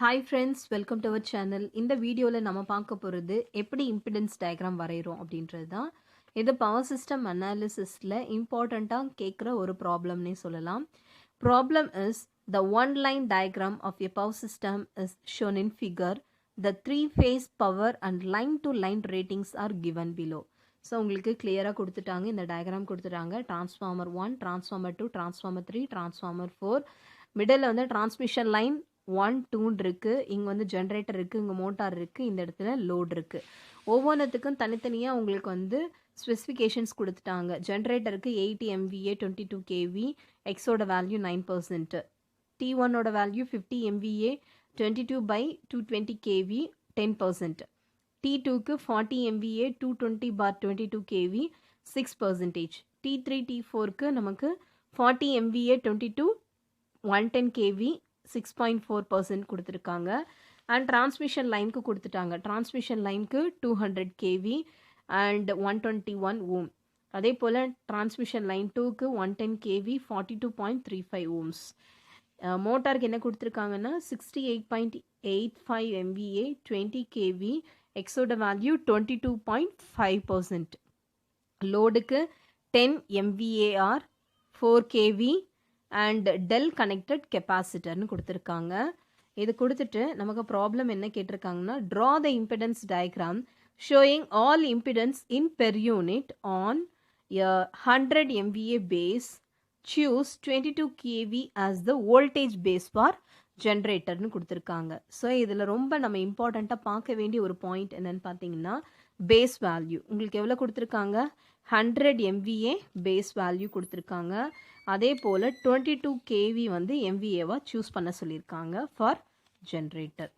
Hi friends, welcome to our channel. இந்த வீடியோவில் நம்ம பார்க்க போகிறது எப்படி இம்பிடன்ஸ் டயக்ராம் வரைகிறோம் அப்படின்றது தான். இது பவர் சிஸ்டம் அனாலிசிஸில் இம்பார்ட்டண்ட்டாக கேட்குற ஒரு ப்ராப்ளம்னே சொல்லலாம். Problem is the one line diagram of a power system is shown in figure. The three phase power and line to line ratings are given below. So உங்களுக்கு கிளியராக கொடுத்துட்டாங்க, இந்த டயக்ராம் கொடுத்துட்டாங்க. Transformer 1, transformer 2, transformer 3, transformer 4. Middle வந்து transmission line 1, 2 இருக்குது. இங்கே வந்து generator இருக்குது, இங்கே மோட்டார் இருக்குது, இந்த இடத்துல லோட் இருக்குது. ஒவ்வொன்றுத்துக்கும் தனித்தனியாக உங்களுக்கு வந்து ஸ்பெசிஃபிகேஷன்ஸ் கொடுத்துட்டாங்க. ஜென்ரேட்டருக்கு 80 MVA 22 kV, எக்ஸோட வேல்யூ 9%. T1ஓட வேல்யூ 50 MVA 22/220 kV 10%. T2க்கு 40 MVA 220/22 kV 6%. T3 T4க்கு நமக்கு 40 MVA 22 110 kV 6.4% கொடுத்துருக்காங்க. அண்ட் டிரான்ஸ்மிஷன் லைனுக்கு கொடுத்துட்டாங்க. டிரான்ஸ்மிஷன் லைனுக்கு 200 kV அண்ட் 121 ohm. அதே போல் டிரான்ஸ்மிஷன் லைன் 2க்கு 110 kV 42.35 ohms. மோட்டாருக்கு என்ன கொடுத்துருக்காங்கன்னா 68.85 MVA 20 kV, எக்ஸோட வேல்யூ 22.5%. லோடுக்கு 10 MVAR 4 kV and delta connected கெப்பாசிட்டர்னு கொடுத்துருக்காங்க. இது கொடுத்துட்டு நமக்கு ப்ராப்ளம் என்ன கேட்டிருக்காங்கன்னா, draw the impedance diagram showing all impedance in per unit on 100 MVA base, choose 22 kV as the voltage base for ஜென்ரேட்டர்னு கொடுத்துருக்காங்க. ஸோ இதில் ரொம்ப நம்ம இம்பார்ட்டண்ட்டாக பார்க்க வேண்டிய ஒரு பாயிண்ட் என்னென்னு பார்த்தீங்கன்னா, பேஸ் வேல்யூ உங்களுக்கு எவ்வளோ கொடுத்துருக்காங்க, 100 MVA பேஸ் வேல்யூ கொடுத்துருக்காங்க. அதே போல் 22 kV வந்து MVAவாக சூஸ் பண்ண சொல்லியிருக்காங்க ஃபார் ஜென்ரேட்டர்.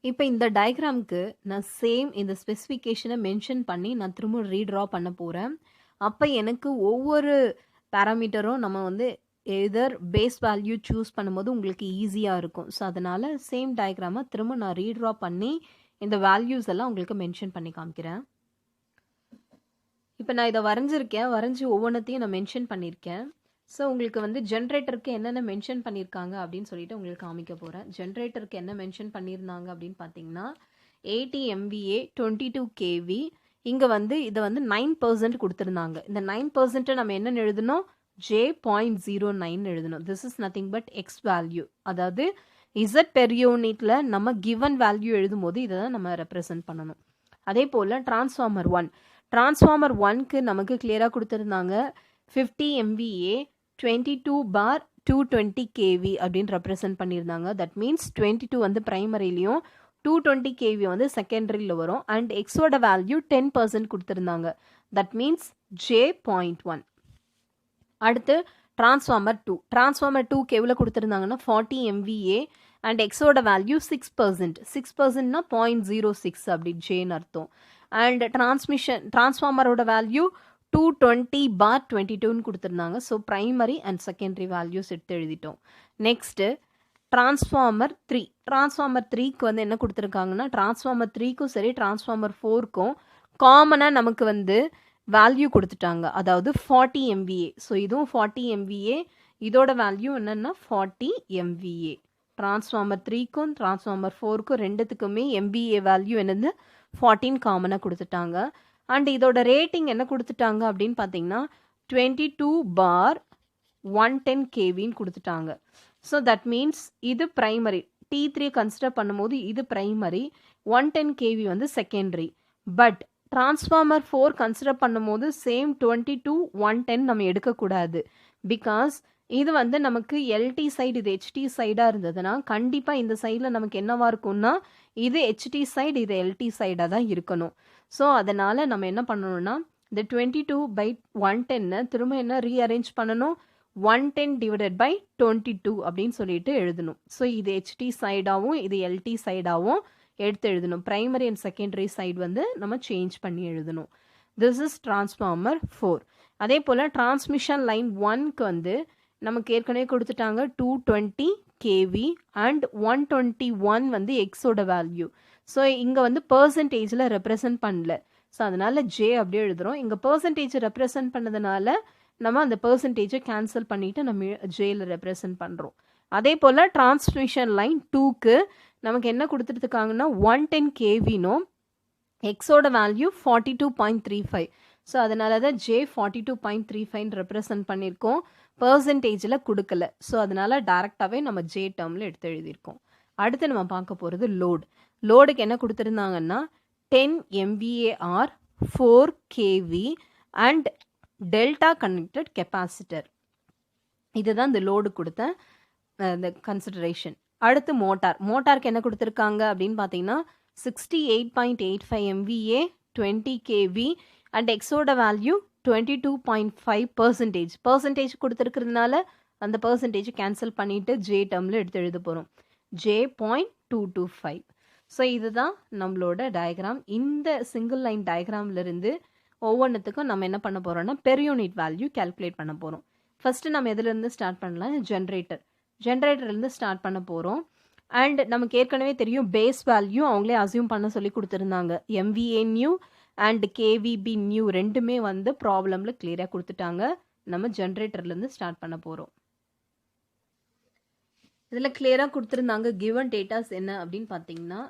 இப்போ இந்த டயக்ராம்க்கு நான் சேம் இந்த ஸ்பெசிஃபிகேஷனை மென்ஷன் பண்ணி நான் திரும்ப ரீட்ரா பண்ண போகிறேன். அப்போ எனக்கு ஒவ்வொரு பேராமீட்டரும் நம்ம வந்து எதர் பேஸ் வேல்யூ சூஸ் பண்ணும்போது உங்களுக்கு ஈஸியாக இருக்கும். ஸோ அதனால் சேம் டயக்ராமை திரும்ப நான் ரீட்ரா பண்ணி இந்த வேல்யூஸ் எல்லாம் உங்களுக்கு மென்ஷன் பண்ணி காமிக்கிறேன். இப்போ நான் இதை வரைஞ்சி ஒவ்வொன்றத்தையும் நான் மென்ஷன் பண்ணியிருக்கேன். ஸோ உங்களுக்கு வந்து ஜென்ரேட்டருக்கு என்னென்ன மென்ஷன் பண்ணியிருக்காங்க அப்படின்னு சொல்லிட்டு உங்களுக்கு காமிக்க போகிறேன். ஜென்ரேட்டருக்கு என்ன மென்ஷன் பண்ணியிருந்தாங்க அப்படின்னு பார்த்தீங்கன்னா, 80 MVA 22 kV. இங்கே வந்து இதை வந்து 9% கொடுத்துருந்தாங்க. இந்த 9% நம்ம என்னென்னு எழுதணும், J.09 எழுதணும். This is nothing but X value. அதாவது இசட் பெர் யூனிட்டில் நம்ம கிவன் வேல்யூ எழுதும் போது இதை தான் நம்ம ரெப்ரசன்ட் பண்ணணும். அதே போல் டிரான்ஸ்ஃபார்மர் 1க்கு நமக்கு கிளியராக கொடுத்துருந்தாங்க 50 MVA 22/220 kV அப்படின்னு ரெப்ரசன்ட் பண்ணியிருந்தாங்க. தட் மீன்ஸ் 22 வந்து ப்ரைமரிலையும் 220 kV வந்து செகண்டரியில் வரும். அண்ட் எக்ஸோட வேல்யூ 10% கொடுத்துருந்தாங்க. That means J.1. அடுத்து டிரான்ஸ்ஃபார்மர் 2க்கு எவ்வளோ கொடுத்துருந்தாங்கன்னா 40 MVA அண்ட் எக்ஸோட வேல்யூ 6%. 6%னா 0.06 அப்படி ஜேன்னு அர்த்தம். அண்ட் டிரான்ஸ்ஃபார்மரோட வேல்யூ 220/22ன்னு கொடுத்துருந்தாங்க. So primary and secondary values எடுத்து எழுதிட்டோம். நெக்ஸ்ட்டு டிரான்ஸ்ஃபார்மர் 3க்கு வந்து என்ன கொடுத்துருக்காங்கன்னா, டிரான்ஸ்ஃபார்மர் 3க்கும் சரி டிரான்ஸ்ஃபார்மர் 4க்கும் காமனாக நமக்கு வந்து வேல்யூ கொடுத்துட்டாங்க. அதாவது 40 MVA. ஸோ இதுவும் 40 MVA, இதோட வேல்யூ என்னென்னா 40 MVA. டிரான்ஸ்ஃபார்மர் 3க்கும் டிரான்ஸ்ஃபார்மர் 4க்கும் ரெண்டுத்துக்குமே MVA வேல்யூ என்னது 14 காமனாக கொடுத்துட்டாங்க. அண்ட் இதோட ரேட்டிங் என்ன கொடுத்துட்டாங்க அப்படின்னு பார்த்தீங்கன்னா 22/110 kVன்னு கொடுத்துட்டாங்க. ஸோ தட் மீன்ஸ் இது ப்ரைமரி. T3 கன்சிடர் பண்ணும்போது இது ப்ரைமரி, 110 kV வந்து செகண்டரி. பட் டிரான்ஸ்ஃபார்மர் 4 கன்சிடர் பண்ணும்போது சேம் 22/110 நம்ம எடுக்கக்கூடாது. பிகாஸ் இது வந்து நமக்கு எல்டி சைடு, இது ஹெச்டி சைடாக இருந்ததுன்னா கண்டிப்பாக இந்த சைடில் நமக்கு என்னவா இருக்கும்னா இது ஹெச்டி சைடு, இது எல்டி சைடாக தான் இருக்கணும். ஸோ அதனால் நம்ம என்ன பண்ணணும்னா இந்த 22/110 திரும்ப என்ன ரீஅரேஞ்ச் பண்ணணும், 110/22 அப்படின்னு சொல்லிட்டு எழுதணும். ஸோ இது ஹெச்டி சைடாகவும் இது எல்டி சைடாகவும் எடுத்து எழுதணும். ப்ரைமரி அண்ட் செகண்டரி சைடு வந்து நம்ம சேஞ்ச் பண்ணி எழுதணும். This is transformer 4. அதே போல் டிரான்ஸ்மிஷன் லைன் 1க்கு வந்து நமக்கு ஏற்கனவே கொடுத்துட்டாங்க 220 kV அண்ட் 121 வந்து எக்ஸோட வேல்யூ. ஸோ இங்கே வந்து பர்சன்டேஜில் ரெப்ரசன்ட் பண்ணல. ஸோ அதனால் ஜே அப்படியே எழுதுகிறோம். இங்கே பர்சன்டேஜ் ரெப்ரசன்ட் பண்ணதுனால நம்ம அந்த பர்சன்டேஜை கேன்சல் பண்ணிவிட்டு நம்ம ஜேயில் ரெப்ரசன்ட் பண்ணுறோம். அதே போல் டிரான்ஸ்மிஷன் லைன் 2க்கு நமக்கு என்ன கொடுத்துருக்காங்கன்னா 110 kVனோ எக்ஸோட வேல்யூ 42.35. ஸோ அதனால தான் J 42.35 ரெப்ரசன்ட் பண்ணியிருக்கோம், பர்சன்டேஜில் கொடுக்கல. ஸோ அதனால டைரெக்டாகவே நம்ம J டேர்மில் எடுத்து எழுதியிருக்கோம். அடுத்து நம்ம பார்க்க போகிறது லோடுக்கு என்ன கொடுத்துருந்தாங்கன்னா 10 MVAR 4 kV and delta connected capacitor. இதுதான் இந்த லோடு கொடுத்த இந்த கன்சிடரேஷன். அடுத்து மோட்டாருக்கு என்ன கொடுத்துருக்காங்க அப்படின்னு பார்த்தீங்கன்னா 68.85 MVA 20 kV அண்ட் எக்ஸோட வேல்யூ 22.5%. பர்சன்டேஜ் கொடுத்துருக்கிறதுனால அந்த பர்சன்டேஜ் கேன்சல் பண்ணிவிட்டு J டேர்மில் எடுத்து எழுத போகிறோம், J.225. ஸோ இதுதான் நம்மளோட டயக்ராம். இந்த சிங்கிள் லைன் டயக்ராம்லேருந்து ஒவ்வொன்றுத்துக்கும் நம்ம என்ன பண்ண போகிறோம்னா பெர் யூனிட் வேல்யூ கேல்குலேட் பண்ண போகிறோம். ஃபஸ்ட்டு நம்ம எதுலேருந்து ஸ்டார்ட் பண்ணலாம், ஜென்ரேட்டர்லேருந்து ஸ்டார்ட் பண்ண போகிறோம். அண்ட் நமக்கு ஏற்கனவே தெரியும் பேஸ் வேல்யூ அவங்களே அசியூம் பண்ண சொல்லி கொடுத்துருந்தாங்க. MVA new and KVB new ரெண்டுமே வந்து ப்ராப்ளமில் கிளியராக கொடுத்துட்டாங்க. நம்ம ஜென்ரேட்டர்லேருந்து ஸ்டார்ட் பண்ண போகிறோம். இதில் கிளியராக கொடுத்துருந்தாங்க கிவன் டேட்டாஸ் என்ன அப்படின்னு பார்த்தீங்கன்னா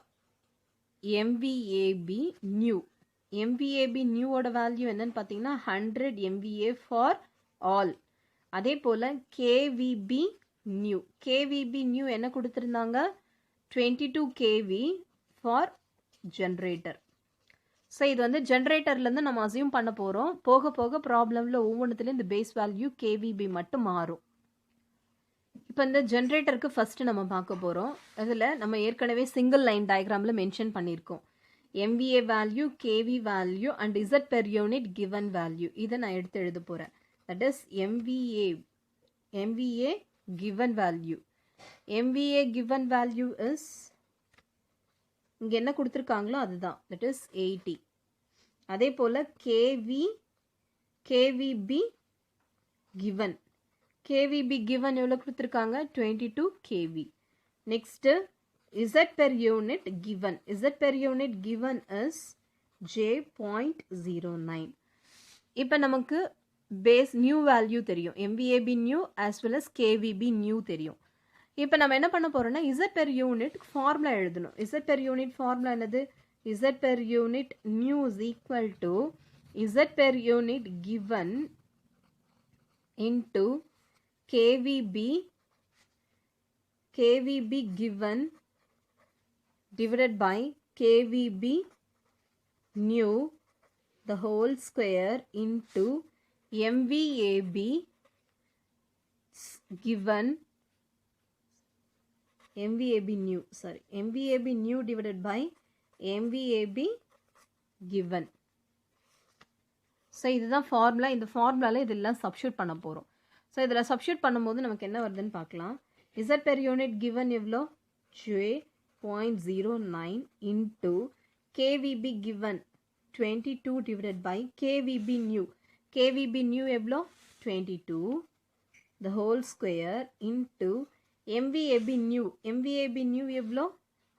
MVAB நியூவோட வேல்யூ என்னன்னு பார்த்தீங்கன்னா 100 MVA ஃபார் ஆல். அதே போல் KVB நியூ என்ன கொடுத்துருந்தாங்க 22 kV ஃபார் ஜென்ரேட்டர். ஸோ இது வந்து ஜென்ரேட்டர்லேருந்து நம்ம அசியூம் பண்ண போகிறோம். போக போக ப்ராப்ளமில் ஒவ்வொன்றுத்துலேயும் இந்த பேஸ் வேல்யூ KVB மட்டும் மாறும். இப்போ இந்த ஜென்ரேட்டருக்கு ஃபஸ்ட்டு நம்ம பார்க்க போகிறோம். அதில் நம்ம ஏற்கனவே சிங்கிள் லைன் டயக்ராமில் மென்ஷன் பண்ணியிருக்கோம். MVA value, KV value and Z per unit given value. இதை நான் எடுத்து எழுத போகிறேன். That is MVA given value. MVA given value is இங்கே என்ன கொடுத்துருக்காங்களோ அதுதான், that is 80. அதே போல் KVB given எவ்வளோ கொடுத்துருக்காங்க 22 kV. Next Z per unit given is J.09. இப்போ நமக்கு பேஸ் நியூ வேல்யூ தெரியும், MVAB new as well as KVB new தெரியும். இப்போ நம்ம என்ன பண்ண போகிறோம்னா Z per unit ஃபார்முலா எழுதணும். Z per unit ஃபார்முலா என்னது, Z per unit new is equal to Z per unit given into KVB given divided by KVB new the whole square into MVAB given MVAB new divided by MVAB given. So இதுதான் formula. இந்த ஃபார்முலாவில் இதெல்லாம் substitute பண்ண போகிறோம். So இதில் substitute பண்ணும்போது நமக்கு என்ன வருதுன்னு பார்க்கலாம். Z per unit given எவ்வளோ J.09 into KVB given 22 divided by KVB new எவ்வளோ 22 the whole square into MVAB new எவ்வளோ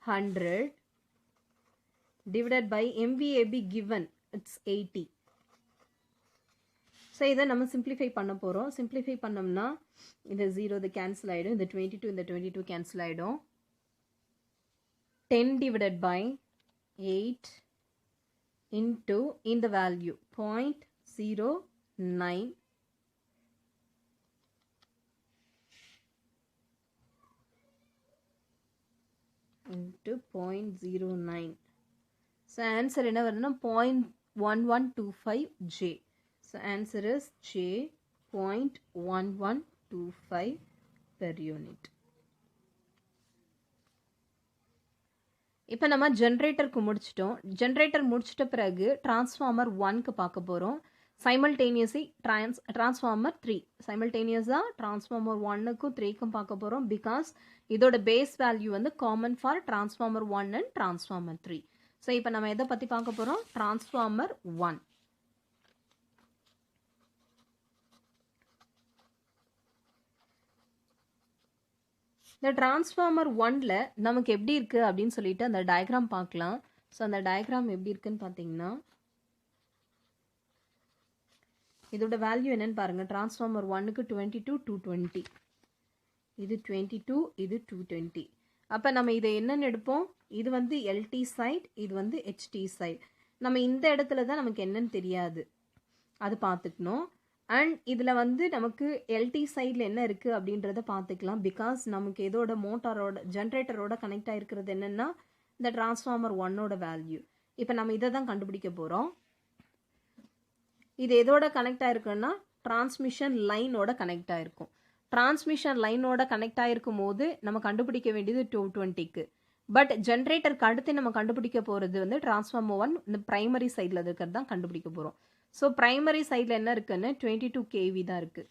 100 divided by MVAB given it's 80. So இதை நம்ம சிம்பிளிஃபை பண்ண போகிறோம். சிம்பிளிஃபை பண்ணோம்னா இந்த 0 இது கேன்சல் ஆகிடும், இந்த 22 கேன்சல் ஆகிடும். 10 divided by 8 into இந்த வேல்யூ 0.09 into 0.09. ஸோ ஆன்சர் என்ன வருதுன்னா 0.1125 J. So answer is J.1125 per unit. இப்போ நம்ம ஜென்ரேட்டருக்கு முடிச்சிட்டோம். ஜென்ரேட்டர் முடிச்சிட்ட பிறகு டிரான்ஸ்ஃபார்மர் 1க்கு பார்க்க போகிறோம். டிரான்ஸ்ஃபார்மர் 3 சைமல்டேனியஸாக டிரான்ஸ்ஃபார்மர் 1க்கும் 3க்கும் பார்க்க போகிறோம். பிகாஸ் இதோட பேஸ் வேல்யூ வந்து common for transformer 1 and transformer 3. So இப்போ நம்ம எதை பற்றி பார்க்க போகிறோம், டிரான்ஸ்ஃபார்மர் 1. இந்த டிரான்ஸ்ஃபார்மர் 1ல நமக்கு எப்படி இருக்குது அப்படின்னு சொல்லிட்டு அந்த டயக்ராம் பார்க்கலாம். ஸோ அந்த டயக்ராம் எப்படி இருக்குன்னு பார்த்தீங்கன்னா இதோட வேல்யூ என்னன்னு பாருங்கள். டிரான்ஸ்ஃபார்மர் 1க்கு 22 220. இது 22, இது 220. அப்போ நம்ம இதை என்னன்னு எடுப்போம்? இது வந்து LT சைட், இது வந்து HT சைட். நம்ம இந்த இடத்துல தான் நமக்கு என்னன்னு தெரியாது, அது பார்த்துக்கணும். அண்ட் இதில் வந்து நமக்கு LT சைடில் என்ன இருக்குது அப்படின்றத பார்த்துக்கலாம். பிகாஸ் நமக்கு எதோட மோட்டாரோட ஜென்ரேட்டரோட கனெக்ட் ஆகிருக்கிறது என்னென்னா இந்த டிரான்ஸ்ஃபார்மர் 1ஓட வேல்யூ. இப்போ நம்ம இதை தான் கண்டுபிடிக்க போகிறோம். இது எதோட கனெக்ட் ஆகிருக்குன்னா டிரான்ஸ்மிஷன் லைனோட கனெக்ட் ஆகிருக்கும். டிரான்ஸ்மிஷன் லைனோட கனெக்ட் ஆகிருக்கும் போது நம்ம கண்டுபிடிக்க வேண்டியது 220க்கு. பட் ஜென்ரேட்டருக்கு அடுத்து நம்ம கண்டுபிடிக்க போகிறது வந்து டிரான்ஸ்ஃபார்மர் 1 இந்த ப்ரைமரி சைடில் இருக்கிறது தான் கண்டுபிடிக்க போகிறோம். ஸோ ப்ரைமரி சைடில் என்ன இருக்குன்னு 22 kV தான் இருக்குது.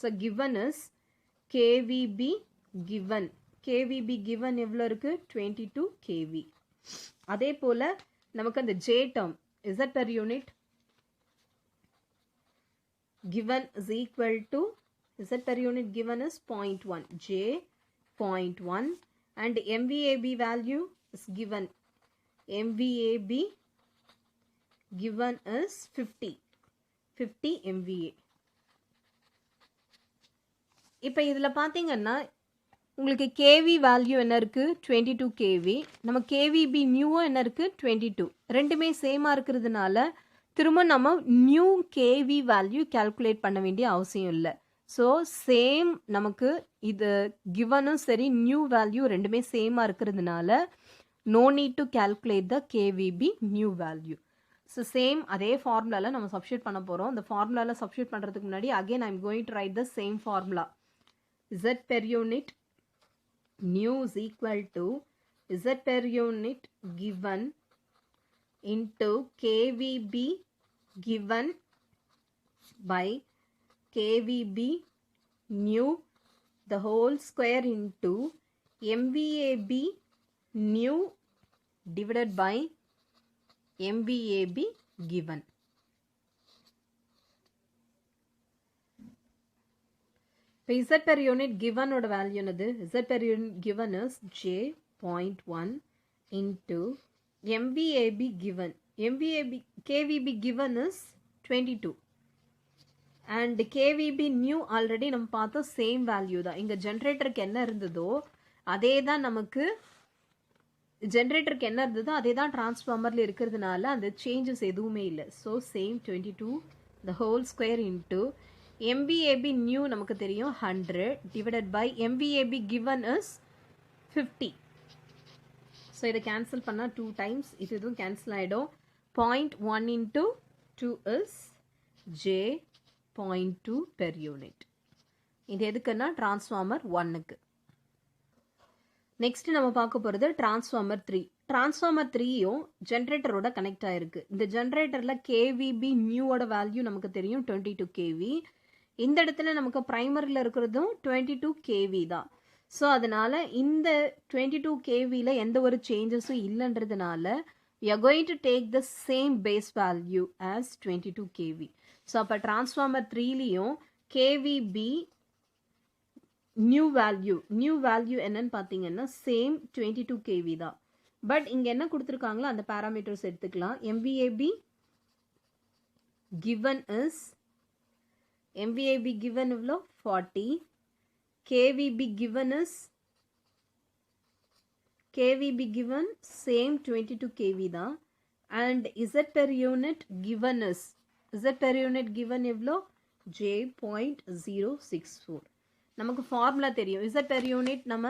So given is KVB given. KVB given எவ்வளோ இருக்குது? 22 kV. அதே போல் நமக்கு அந்த J term Z per unit given is equal to Z per unit given is 0.1, J 0.1, and MVAB value is given. MVAB given is 50 MVA. இப்போ இதில் பார்த்தீங்கன்னா உங்களுக்கு KV value என்ன இருக்குது? 22 kV. நம்ம KVB நியூவும் என்ன இருக்குது? 22. ரெண்டுமே சேமாக இருக்கிறதுனால திரும்ப நம்ம நியூ KV வேல்யூ கால்குலேட் பண்ண வேண்டிய அவசியம் இல்லை. ஸோ சேம் நமக்கு இது கிவனும் சரி நியூ வேல்யூ ரெண்டுமே சேமாக இருக்கிறதுனால no need to calculate the KVB new value. So same அதே ஃபார்முலாவில் நம்ம சப்ஸ்டியூட் பண்ண போகிறோம். இந்த ஃபார்முலாவில் சப்ஸ்டியூட் பண்ணுறதுக்கு முன்னாடி again I am going to right the same formula. Z per unit new is equal to Z per unit given into KVB given by KVB new the whole square into MVAB new divided by MVAB given. இப்போ Z per unit given ஓட value என்னது? Z per unit given is J.1 into MVAB given. KVB given is 22 and KVB new already நம்ம பார்த்தோம் same value தான். இங்கே ஜென்ரேட்டருக்கு என்ன இருந்ததோ அதே தான் நமக்கு ஜென்ரேட்டருக்கு என்ன இருந்ததோ அதே தான் டிரான்ஸ்ஃபார்மரில் இருக்கிறதுனால அந்த சேஞ்சஸ் எதுவுமே இல்லை. So same 22 the whole square into MVAB new நமக்கு தெரியும் 100 divided by MVAB given is 50. So இதை கேன்சல் பண்ணால் 2 times இதுவும் கேன்சல் ஆகிடும். 0.1 into 2 is J.2 per unit. இது எதுக்குன்னா டிரான்ஸ்ஃபார்மர் 1க்கு. நெக்ஸ்ட் நம்ம பார்க்க போகிறது டிரான்ஸ்ஃபார்மர் 3. டிரான்ஸ்ஃபார்மர் 3யும் ஜென்ரேட்டரோட கனெக்ட் ஆகிருக்கு. இந்த ஜென்ரேட்டரில் KVB நியூவோட வேல்யூ நமக்கு தெரியும் 22 kV. இந்த இடத்துல நமக்கு ப்ரைமரியில் இருக்கிறதும் 22 kV தான். ஸோ அதனால் இந்த 22 kVயில் எந்த ஒரு சேஞ்சஸும் இல்லைன்றதுனால we are going to take the same base value as 22 kV. So அப்போ டிரான்ஸ்ஃபார்மர் 3லையும் KVB நியூ வேல்யூ என்னன்னு பார்த்தீங்கன்னா சேம் 22 kV தான். பட் இங்கே என்ன கொடுத்துருக்காங்களோ அந்த பேராமீட்டர்ஸ் எடுத்துக்கலாம். MVAB given is MVAB given எவ்வளோ 40. KVB given is KVB given same 22 kV தான். and Z per unit given is எவ்வளோ J.064. நமக்கு ஃபார்முலா தெரியும். Z per unit நம்ம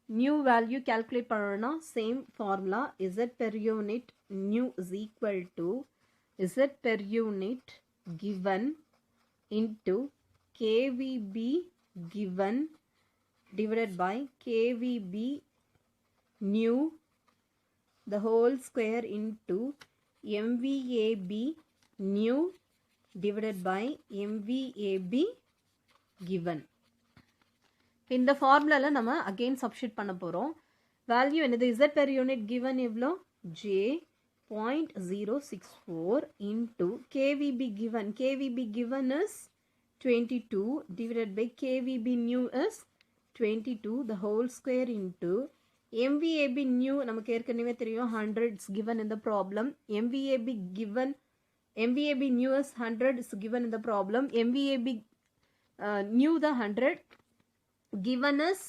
நியூ வேல்யூ கால்குலேட் பண்ணணும்னா same formula. Z per unit new is equal to Z per unit given into KVB given divided by KVB new the whole square into MVAB new divided by MVAB given. இந்த ஃபார்முலாவில் நம்ம again substitute பண்ண போகிறோம். Value என்னது? Z per unit given எவ்வளோ J.064 into KVB given is 22 divided by KVB new is 22 the whole square into MVAB new நமக்கு ஏற்கனவே தெரியும் 100 is given in the problem. MVAB new is 100 is given in the problem. MVAB new the 100 given is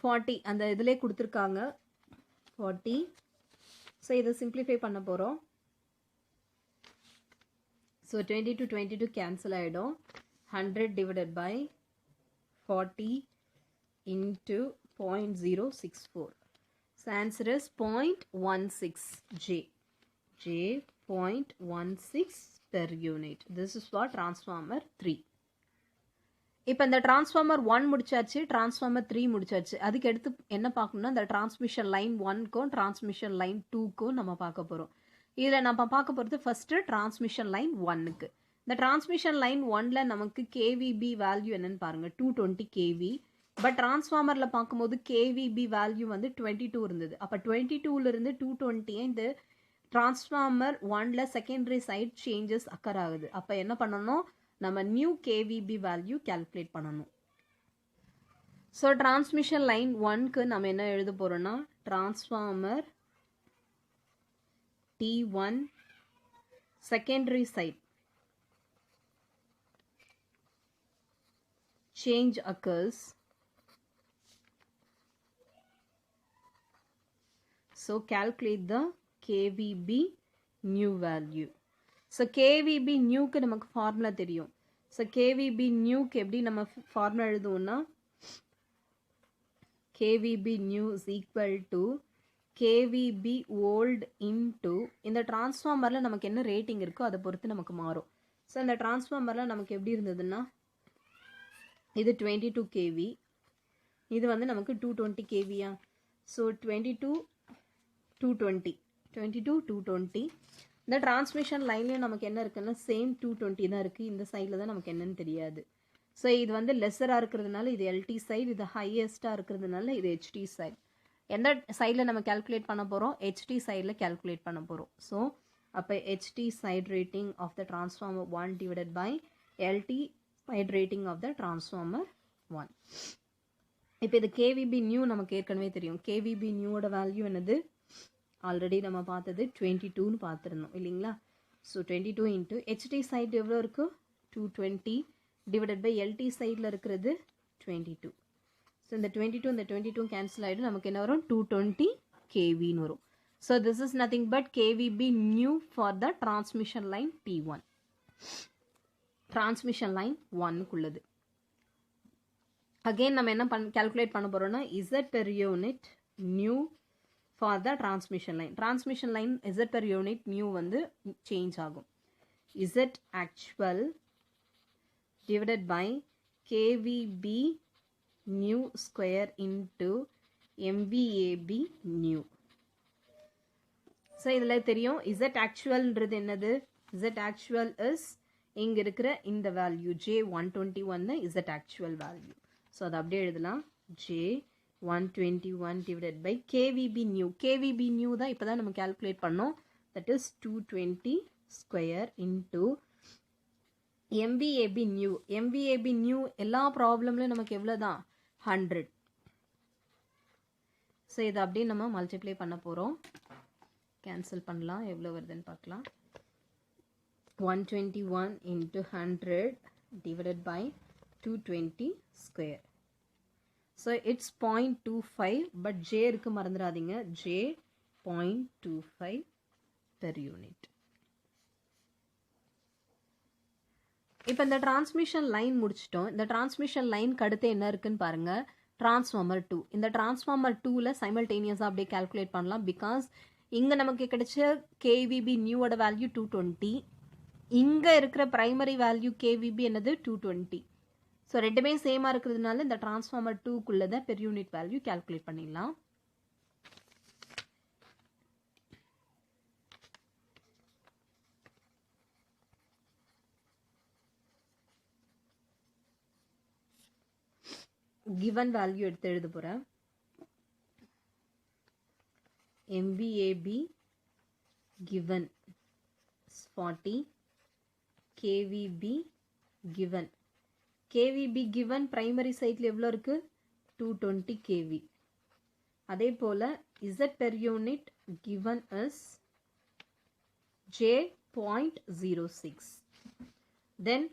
40 அந்த இதிலே கொடுத்துருக்காங்க 40. So இதை simplify பண்ண போகிறோம். So 22 cancel ஆகிடும். 100 divided by 40 into 0.064. So answer is 0.16 J. J 0.16 per unit. This is for transformer 3. இப்போ இந்த transformer 1 முடிச்சாச்சு, டிரான்ஸ்ஃபார்மர் 3 முடிச்சாச்சு. அதுக்கு எடுத்து என்ன பார்க்கணும்னா இந்த டிரான்ஸ்மிஷன் லைன் 1க்கும் டிரான்ஸ்மிஷன் லைன் 2க்கும் நம்ம பார்க்க போகிறோம். இதில் நம்ம பார்க்க போகிறது ஃபஸ்ட்டு டிரான்ஸ்மிஷன் லைன் 1க்கு. இந்த டிரான்ஸ்மிஷன் லைன் 1ல் நமக்கு கேவிபி வேல்யூ என்னன்னு பாருங்கள், 220 கேவி. பட் டிரான்ஸ்ஃபார்மரில் பார்க்கும்போது கேவிபி வேல்யூ வந்து 22 இருந்தது. அப்போ 22லேருந்து 220 இந்த டிரான்ஸ்ஃபார்மர் 1ல் செகண்டரி சைட் சேஞ்சஸ் அக்கர் ஆகுது. அப்போ என்ன பண்ணணும், நம்ம நியூ கேவிபி வேல்யூ கால்குலேட் பண்ணணும். ஸோ டிரான்ஸ்மிஷன் லைன் 1க்கு நம்ம என்ன எழுத போகிறோம்னா transformer T1 secondary side change occurs. So calculate the KVB new value. So KVB new க்கு நமக்கு ஃபார்முலா தெரியும். So KVB new க்கு எப்படி நம்ம formula எழுதுவோம்னா KVB new is equal to KVB old into இந்த டிரான்ஸ்ஃபார்மரில் நமக்கு என்ன ரேட்டிங் இருக்கோ அதை பொறுத்து நமக்கு மாறும். ஸோ இந்த டிரான்ஸ்ஃபார்மரில் நமக்கு எப்படி இருந்ததுன்னா இது 22 kV, இது வந்து நமக்கு 220 kVயா. ஸோ 22 இந்த டிரான்ஸ்மிஷன் லைன்லேயும் நமக்கு என்ன இருக்குன்னா சேம் 220 தான் இருக்குது. இந்த சைடில் தான் நமக்கு என்னன்னு தெரியாது. ஸோ இது வந்து லெஸராக இருக்கிறதுனால இது எல்டி சைடு, இது ஹையஸ்ட்டாக இருக்கிறதுனால இது ஹெச்டி சைடு. எந்த சைடில் நம்ம கேல்குலேட் பண்ண போகிறோம், ஹெச்டி சைடில் கேல்குலேட் பண்ண போகிறோம். ஸோ அப்போ HT side rating of the transformer 1 divided by LT side rating of the transformer 1. இப்போ இது KVB new நமக்கு ஏற்கனவே தெரியும். KVB new ஓட வேல்யூ என்னது, ஆல்ரெடி நம்ம பார்த்தது 22ன்னு பார்த்துருந்தோம் இல்லைங்களா. ஸோ 22 இன்ட்டு ஹெச்டி சைட் எவ்வளோ இருக்குது 220 டிவைடட் பை எல்டி சைடில் இருக்கிறது 22. ஸோ இந்த 22 கேன்சல் ஆகிடும். நமக்கு என்ன வரும் 220 kVன்னு வரும். So this is nothing but KVB new for the transmission line T1. Transmission line 1க்குள்ளது. அகெயின் நம்ம என்ன கால்குலேட் பண்ண போகிறோம்னா Z per unit new for the transmission line. Transmission line Z per unit new வந்து சேஞ்ச் ஆகும். Z actual divided by KVB new square into MVAB new. So இதில் தெரியும் Z actualன்றது என்னது, Z actual is இங்கே இருக்கிற இந்த value J121 Z actual value. So அதை அப்படியே எழுதலாம் J121 divided by KVB new. KVB new தான் இப்போ தான் நம்ம calculate பண்ணோம். that is 220 square into MVAB new. MVAB new எல்லா ப்ராப்ளம்லையும் நமக்கு எவ்வளோ தான் 100. ஸோ இதை அப்படியே நம்ம மல்டிப்ளை பண்ண போகிறோம். கேன்சல் பண்ணலாம், எவ்வளோ வருதுன்னு பார்க்கலாம். 121 into 100 divided by 220 square. So it's 0.25 but J இருக்கு மறந்துடாதீங்க, J 0.25 per unit. இப்போ இந்த டிரான்ஸ்மிஷன் லைன் முடிச்சிட்டோம். இந்த டிரான்ஸ்மிஷன் லைனுக்கு அடுத்து என்ன இருக்குன்னு பாருங்க, டிரான்ஸ்ஃபார்மர் 2. இந்த டிரான்ஸ்ஃபார்மர் 2ல சைமல்டேனியஸாக அப்படியே கால்குலேட் பண்ணலாம். பிகாஸ் இங்கே நமக்கு கிடைச்ச KVB நியூவோட வேல்யூ 220, இங்கே இருக்கிற பிரைமரி வேல்யூ KVB என்னது 220. ஸோ ரெண்டுமே சேமாக இருக்கிறதுனால இந்த டிரான்ஸ்ஃபார்மர் 2க்குள்ளே தான் பெர் யூனிட் வேல்யூ கால்குலேட் பண்ணிடலாம். given வேல்யூ எடுத்து எழுத போகிறேன். MVAB given 40, KVB given. KVB given primary சைட்ல எவ்வளோ இருக்கு 220 kV. அதே போல Z per unit given is J 0.06. Then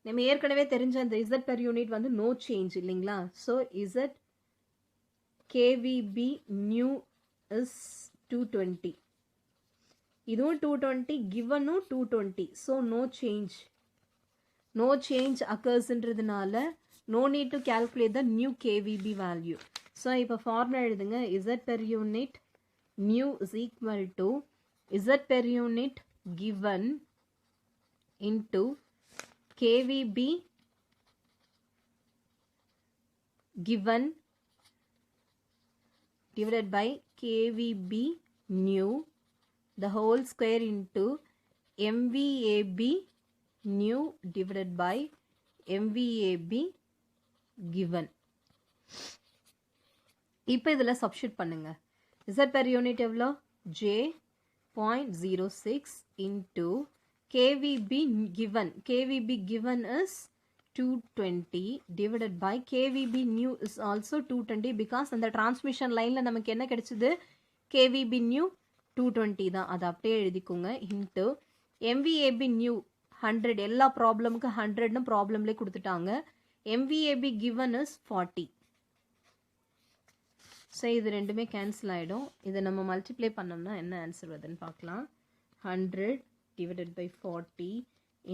நம்ம ஏற்கனவே தெரிஞ்ச அந்த Z per unit வந்து no change இல்லைங்களா? So Z KVB new is 220. இதுவும் 220, givenும் 220. So no change. No change occurs இன்றதுனால no need to calculate the new KVB value. So இப்போ formula எழுதுங்க. Z per unit new is equal to Z per unit given into KVB given divided by KVB new the whole square into MVAB new divided by MVAB given. இப்போ இதில் substitute பண்ணுங்க. Z per unit எவ்வளோ? J.06 into KVB given. KVB given is 220 divided by KVB new is also 220 because அந்த transmission lineல நமக்கு என்ன கிடைச்சது? KVB new 220 தான். அது அப்படியே எழுதிக்கோங்க. into MVAB new 100. எல்லா ப்ராப்ளமுக்கு 100னு ப்ராப்ளம்லேயே கொடுத்துட்டாங்க. MVAB given is 40. ஸோ இது ரெண்டுமே கேன்சல் ஆகிடும். இதை நம்ம மல்டிப்ளை பண்ணோம்னா என்ன ஆன்சர் வருதுன்னு பார்க்கலாம். 100 divided by 40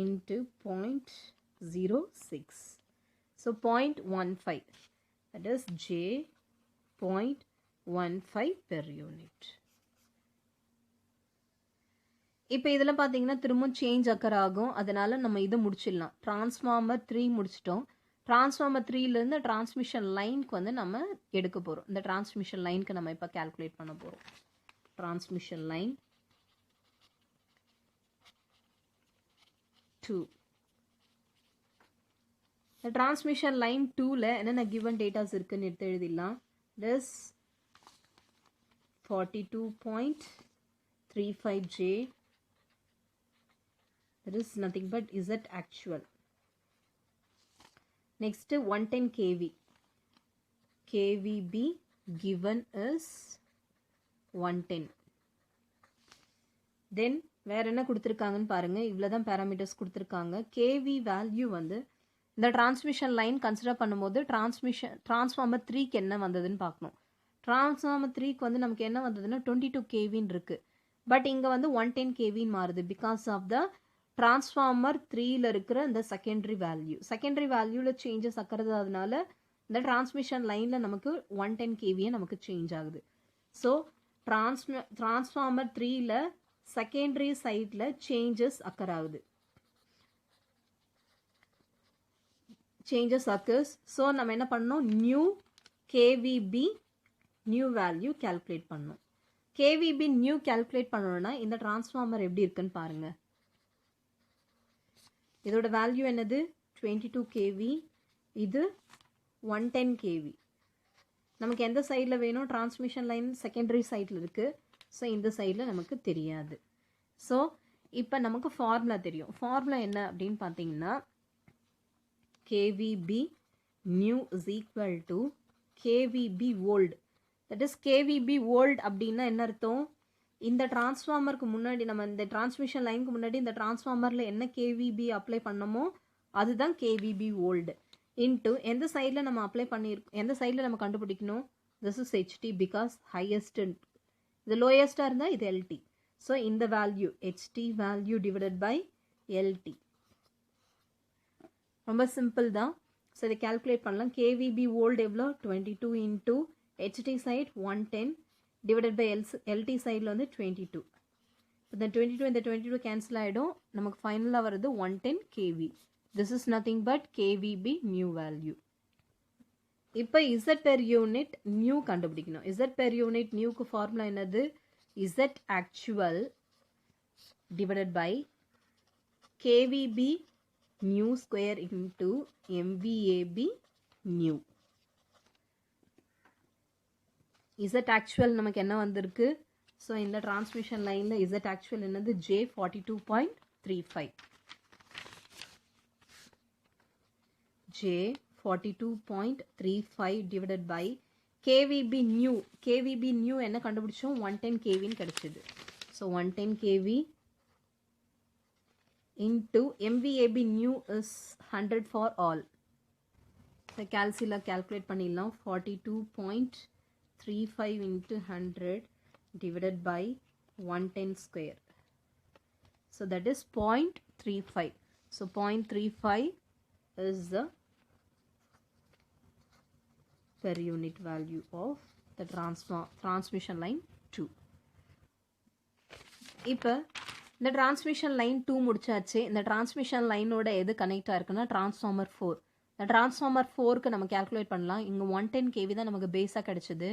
into 0.06. So 0.15. That is J.15 per unit. இப்போ இதில் பார்த்தீங்கன்னா திரும்ப சேஞ்ச் அக்கர் ஆகும். அதனால நம்ம இதை முடிச்சிடலாம். டிரான்ஸ்ஃபார்மர் 3 முடிச்சிட்டோம். டிரான்ஸ்ஃபார்மர் 3லேருந்து டிரான்ஸ்மிஷன் லைனுக்கு வந்து நம்ம எடுக்க போகிறோம். இந்த டிரான்ஸ்மிஷன் லைனுக்கு நம்ம இப்போ கால்குலேட் பண்ண போகிறோம். Transmission line 2. இந்த டிரான்ஸ்மிஷன் லைன் 2ல என்னென்ன கிவன் டேட்டாஸ் இருக்குன்னு எடுத்து எழுதிடலாம். This 42.35 J. That is nothing but Z actual. Next 110 kV. KVB given is 110. Then வேற என்ன கொடுத்துருக்காங்கன்னு பாருங்க. இவ்வளோதான் பேராமீட்டர்ஸ் கொடுத்துருக்காங்க. KV வேல்யூ வந்து இந்த டிரான்ஸ்மிஷன் லைன் கன்சிடர் பண்ணும்போது டிரான்ஸ்ஃபார்மர் 3க்கு என்ன வந்ததுன்னு பார்க்கணும். டிரான்ஸ்ஃபார்மர் 3க்கு வந்து நமக்கு என்ன வந்ததுன்னா 22 kVன்னு இருக்கு. பட் இங்கே வந்து 110 kVன்னு மாறுது. பிகாஸ் ஆஃப் த டிரான்ஸ்ஃபார்மர் 3ல இருக்கிற இந்த செகண்டரி வேல்யூவில் சேஞ்சஸ் ஆகிறதுனால இந்த டிரான்ஸ்மிஷன் லைனில் நமக்கு 110 kVயே நமக்கு சேஞ்ச் ஆகுது. ஸோ டிரான்ஸ்ஃபார்மர் 3ல செகண்டரி சைடில் சேஞ்சஸ் அக்கர் ஆகுது. Changes occurs. ஸோ நம்ம என்ன பண்ணோம்? New KVB new value calculate பண்ணோம். KVB நியூ கால்குலேட் பண்ணணும்னா இந்த டிரான்ஸ்ஃபார்மர் எப்படி இருக்குன்னு பாருங்க. இதோட வேல்யூ என்னது? 22 kV. இது 110 kV. நமக்கு எந்த சைடில் வேணும்? டிரான்ஸ்மிஷன் லைன் செகண்டரி சைடில் இருக்குது. ஸோ இந்த சைடில் நமக்கு தெரியாது. ஸோ இப்போ நமக்கு ஃபார்முலா தெரியும். ஃபார்முலா என்ன அப்படின்னு பார்த்தீங்கன்னா KVB new is equal to KVB old. That is KVB old அப்படின்னா என்ன அர்த்தம்? இந்த டிரான்ஸ்ஃபார்மருக்கு முன்னாடி நம்ம இந்த டிரான்ஸ்மிஷன் லைனுக்கு முன்னாடி இந்த டிரான்ஸ்ஃபார்மரில் என்ன KVB அப்ளை பண்ணமோ அதுதான் KVB old. இன்ட்டு எந்த சைடில் நம்ம அப்ளை பண்ணியிருக்கோம், எந்த சைடில் நம்ம கண்டுபிடிக்கணும்? This is HT because highest. இது லோயஸ்ட்டாக இருந்தால் இது LT. ஸோ இந்த value HT value divided by LT. ரொம்ப சிம்பிள் தான். ஸோ இதை கால்குலேட் பண்ணலாம். KVB old எவ்வளோ? 22 into HT side 110 divided by LT சைடில் வந்து 22. இந்த 22 இந்த 22 கேன்சல் ஆகிடும். நமக்கு ஃபைனலாக வருது 110 kV. This is nothing but KVB new value. இப்போ Z per unit நியூ கண்டுபிடிக்கணும். Z per unit நியூக்கு ஃபார்முலா என்னது? Z actual divided by KVB new square into MVAB new. Z actual நமக்கு என்ன வந்திருக்கு? ஸோ இந்த டிரான்ஸ்மிஷன் லைனில் Z actual என்னது? J42.35. J42.35 divided by KVB new. KVB new என்ன கண்டுபிடிச்சோம்? 110 kVன்னு கிடைச்சது. So 110 kV into MVAB new is 100 for all. So calcula calculate பண்ணிடலாம். 42.35 into 100 divided by 110 square. So that is 0.35. So 0.35 is the per unit value of the transmission line 2. இப்போ இந்த transmission line 2 முடிச்சாச்சு. இந்த transmission line ஓட எது connect ஆயிருக்குன்னா transformer 4. இந்த transformer 4க்கு நம்ம calculate பண்ணலாம். இங்க 110 kV தான் நமக்கு பேஸா கிடைச்சது.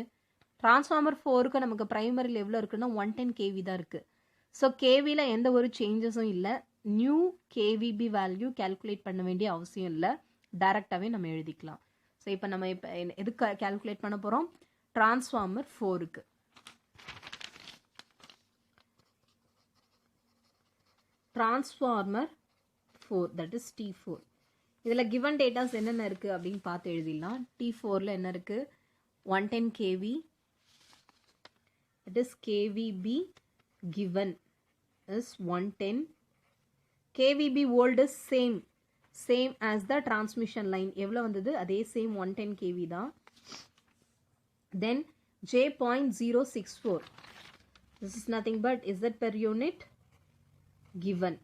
transformer 4க்கு நமக்கு பிரைமரி லெவல்ல இருக்குன்னா 110 kV தான் இருக்கு. ஸோ கேவில எந்த ஒரு சேஞ்சஸும் இல்லை. நியூ கேவிபி வேல்யூ கேல்குலேட் பண்ண வேண்டிய அவசியம் இல்லை. டைரக்டாகவே நம்ம எழுதிக்கலாம். ஸோ இப்போ நம்ம இப்போ எதுக்கு கேல்குலேட் பண்ண போகிறோம்? டிரான்ஸ்ஃபார்மர் 4க்கு. Transformer 4 that is T4. இதில் கிவன் டேட்டாஸ் என்னென்ன இருக்குது அப்படின்னு பார்த்து எழுதிடலாம். T4ல என்ன இருக்குது? 110 kV. It is KVB given is 110. KVB old is same as the transmission line. எவ்வளோ வந்தது? அதே same 110 kV தான். Then J.064. This is nothing but Z per unit given.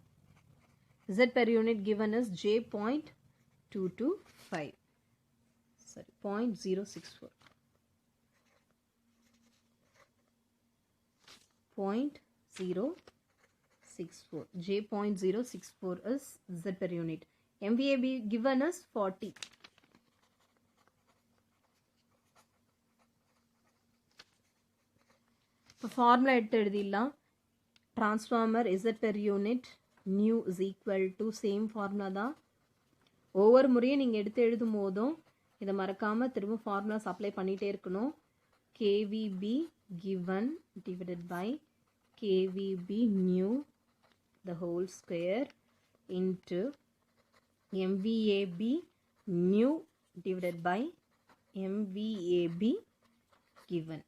Z per unit given is J.225. Sorry, 0.064. 0.064. J.064 is Z per unit. MVAB given is 40. இப்போ formula எடுத்து எழுதிடலாம். Transformer Z per unit new is equal to same formula தான். ஒவ்வொரு முறையும் நீங்கள் எடுத்து எழுதும் போதும் இதை மறக்காமல் திரும்ப ஃபார்முலாஸ் அப்ளை பண்ணிகிட்டே இருக்கணும். KVB given divided by KVB new the whole square into MVAB new divided by MVAB given.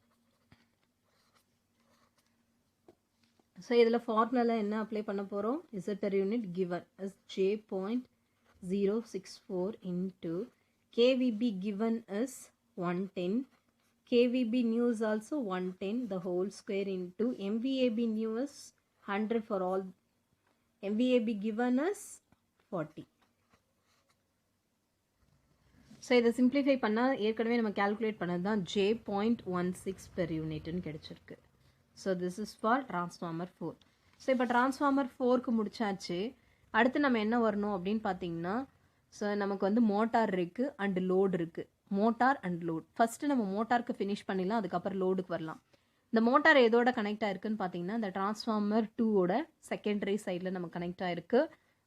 So இதில் ஃபார்முலா என்ன அப்ளை பண்ண போகிறோம்? Z per unit given is J.064 into KVB given is 110. KVB new is also 110 the whole square into MVAB new is 100 for all. MVAB given is 40. So இதை simplify பண்ணால் ஏற்கனவே நம்ம calculate பண்ணது தான் J.16 per unitன்னு கிடைச்சிருக்கு. So this is for transformer 4. So இப்போ transformer 4க்கு முடிச்சாச்சு. அடுத்து நம்ம என்ன வரணும் அப்படின்னு பார்த்தீங்கன்னா, ஸோ நமக்கு வந்து மோட்டார் இருக்குது அண்ட் லோடு இருக்குது. Motor and load. ஃபஸ்ட்டு நம்ம மோட்டாருக்கு ஃபினிஷ் பண்ணிடலாம், அதுக்கப்புறம் லோடுக்கு வரலாம். இந்த மோட்டார் எதோட கனெக்ட் ஆயிருக்குன்னு பார்த்தீங்கன்னா, இந்த டிரான்ஸ்ஃபார்மர் 2ஓட செகண்டரி சைடில் நம்ம கனெக்ட் ஆயிருக்கு.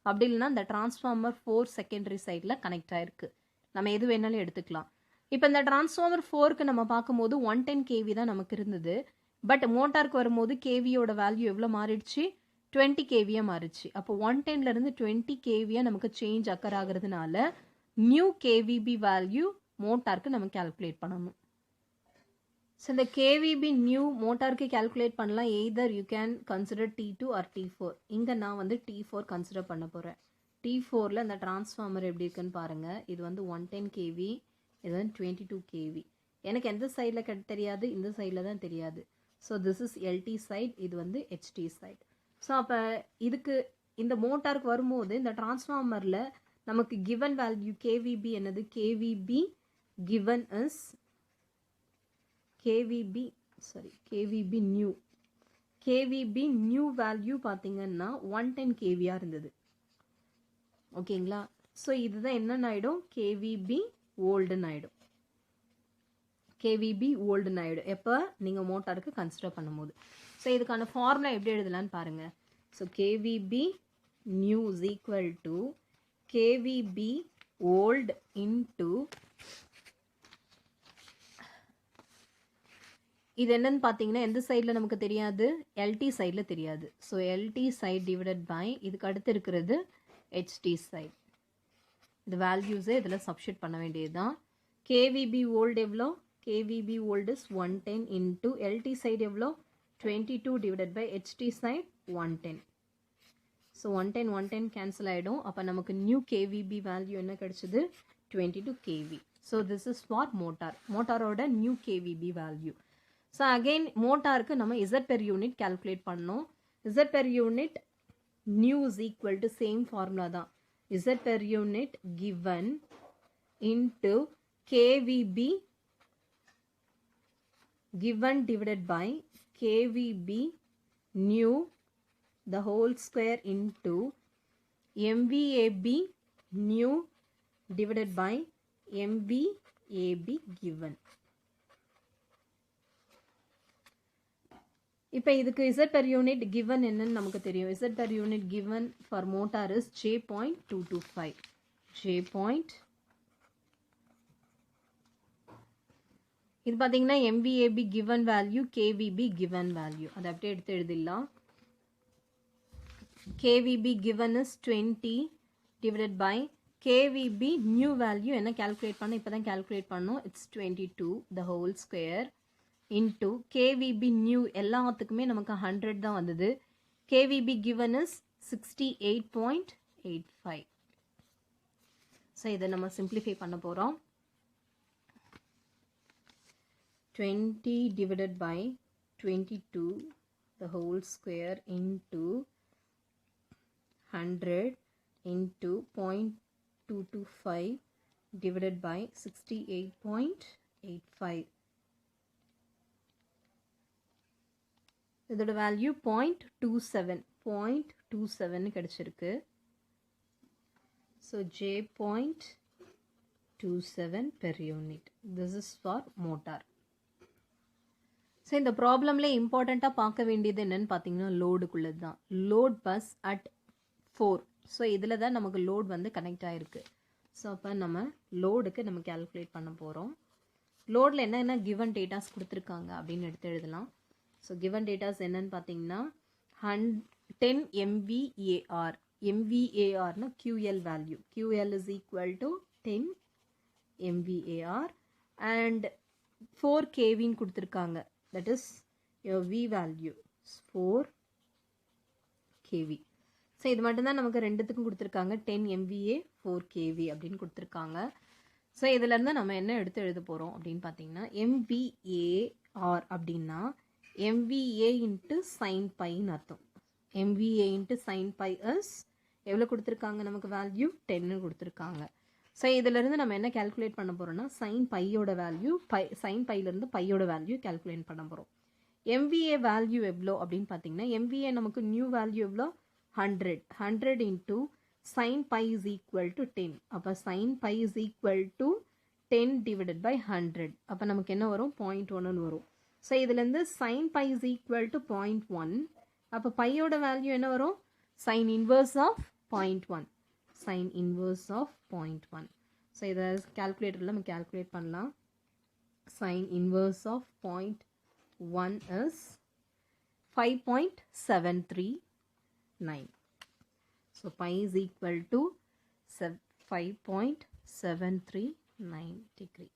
அப்படி இல்லைன்னா இந்த டிரான்ஸ்ஃபார்மர் 4 செகண்டரி சைடில் கனெக்ட் ஆயிருக்கு. நம்ம எது வேணாலும் எடுத்துக்கலாம். இப்போ இந்த டிரான்ஸ்ஃபார்மர் 4க்கு நம்ம பார்க்கும்போது 110 kV தான் நமக்கு இருந்தது. பட் மோட்டாருக்கு வரும்போது கேவியோட வேல்யூ எவ்வளோ மாறிடுச்சு? 20 kVயா மாறிடுச்சு. அப்போ 110லேருந்து 20 kVயா நமக்கு சேஞ்ச் அக்கர் ஆகுறதுனால நியூ கேவிபி வேல்யூ மோட்டாருக்கு நம்ம கேல்குலேட் பண்ணணும். ஸோ இந்த கேவிபி நியூ மோட்டாருக்கு கேல்குலேட் பண்ணலாம். Either you can consider T2 or T4. இங்கே நான் வந்து T4 கன்சிடர் பண்ண போகிறேன். T4ல இந்த டிரான்ஸ்ஃபார்மர் எப்படி இருக்குன்னு பாருங்கள். இது வந்து 110 kV, இது வந்து 22 kV. எனக்கு எந்த சைடில் தெரியாது, இந்த சைடில் தான் தெரியாது. So this is LT side, இது வந்து HT சைட். ஸோ அப்போ இதுக்கு இந்த மோட்டாருக்கு வரும்போது இந்த டிரான்ஸ்ஃபார்மரில் நமக்கு கிவன் வேல்யூ கேவிபி என்னது? KVP given is KVP new. KVP new value பார்த்தீங்கன்னா 110 kVயா இருந்தது. ஓகேங்களா? ஸோ இதுதான் என்னென்ன ஆகிடும்? கேவிபி ஓல்டுன்னு ஆகிடும். கேவிபி ஓல்டுன்னு ஆகிடும் எப்போ நீங்கள் மோட்டாருக்கு கன்சிடர் பண்ணும்போது. ஸோ இதுக்கான ஃபார்முலா எப்படி எழுதலான்னு பாருங்கள். So KVP new is equal to KVP old into இது என்னன்னு பார்த்தீங்கன்னா எந்த சைடில் நமக்கு தெரியாது? எல்டி சைடில் தெரியாது. So LT side divided by இதுக்கு அடுத்து இருக்கிறது HT சைட். இந்த வேல்யூஸை இதில் சப்ஸ்டிட் பண்ண வேண்டியது தான். கேவிபி ஓல்டு எவ்வளோ? KVB old is 110 into LT side எவ்வளோ? 22 divided by HT side 110. So 110 cancel ஆகிடும். அப்போ நமக்கு நியூ கேவிபி வேல்யூ என்ன கிடைச்சது? 22 kV. So this is for motor. மோட்டாரோட new KVB value. So again மோட்டாருக்கு நம்ம இசட் பெர் யூனிட் கால்குலேட் பண்ணோம். Z per unit new is equal to same formula தான். Z per unit given into KVB given divided by KVB new the whole square into MVAB new divided by MVAB given. இப்போ இதுக்கு Z per unit given என்னன்னு நமக்கு தெரியும். Z per unit given for motor is J.225. இது பார்த்தீங்கன்னா MVAB given value, KVB given value. அதை அப்படியே எடுத்து எழுதிடலாம். KVB given is 20 divided by KVB new value என்ன calculate பண்ணோம்? இப்போ தான் calculate பண்ணோம். It's 22 the whole square into KVB new எல்லாத்துக்குமே நமக்கு 100 தான் வந்தது. KVB given is 68.85. ஸோ இதை நம்ம simplify பண்ண போகிறோம். 20 divided by 22 the whole square into 100 into 0.225 divided by 68.85. இதோட வேல்யூ 0.27 கிடைச்சிருக்கு. So J.27 per unit. This is for motor. So இந்த ப்ராப்ளம்ல இம்பார்ட்டண்ட்டாக பார்க்க வேண்டியது என்னன்னு பார்த்தீங்கன்னா லோடுக்குள்ளது தான். Load bus at 4. ஸோ இதில் தான் நமக்கு லோட் வந்து கனெக்ட் ஆகிருக்கு. ஸோ அப்போ நம்ம லோடுக்கு நம்ம கேல்குலேட் பண்ண போகிறோம். லோடில் என்னென்ன கிவன் டேட்டாஸ் கொடுத்துருக்காங்க அப்படின்னு எடுத்து எழுதலாம். ஸோ கிவன் டேட்டாஸ் என்னன்னு பார்த்தீங்கன்னா 10 MVAR. MVARனா QL value. QL is equal to 10 MVAR and 4 kVன்னு கொடுத்துருக்காங்க. That is your V value is 4 kV. So இது மட்டும்தான் நமக்கு ரெண்டுத்துக்கும் கொடுத்துருக்காங்க. 10 MVA 4 kV அப்படின்னு கொடுத்துருக்காங்க. ஸோ இதுலேருந்து நம்ம என்ன எடுத்து எழுத போகிறோம் அப்படின்னு பார்த்தீங்கன்னா MVAR அப்படின்னா MVA இன்ட்டு சைன் பைன்னு அர்த்தம். MVA into sine phi is எவ்வளோ கொடுத்துருக்காங்க? நமக்கு வேல்யூ 10 கொடுத்துருக்காங்க. ஸோ இதிலிருந்து நம்ம என்ன கேல்குலேட் பண்ண போகிறோம்னா சைன் பையோட வேல்யூ சைன் பையிலேருந்து பையோட வேல்யூ கேல்குலேட் பண்ண போகிறோம். MVA வேல்யூ எவ்வளோ அப்படின்னு பார்த்தீங்கன்னா MVA நமக்கு நியூ வேல்யூ எவ்வளோ? 100 into sine phi is equal to 10. So sine phi is equal to 10 divided by 100. அப்போ நமக்கு என்ன வரும்? 0.1 வரும். ஸோ இதுலேருந்து sine phi is equal to 0.1. அப்போ பையோட வேல்யூ என்ன வரும்? Sine inverse of 0.1. sin inverse of 0.1. So இதை கால்குலேட்டரில் நம்ம கால்குலேட் பண்ணலாம். sin inverse of 0.1 is 5.739. So pi is equal to 5.739 degree.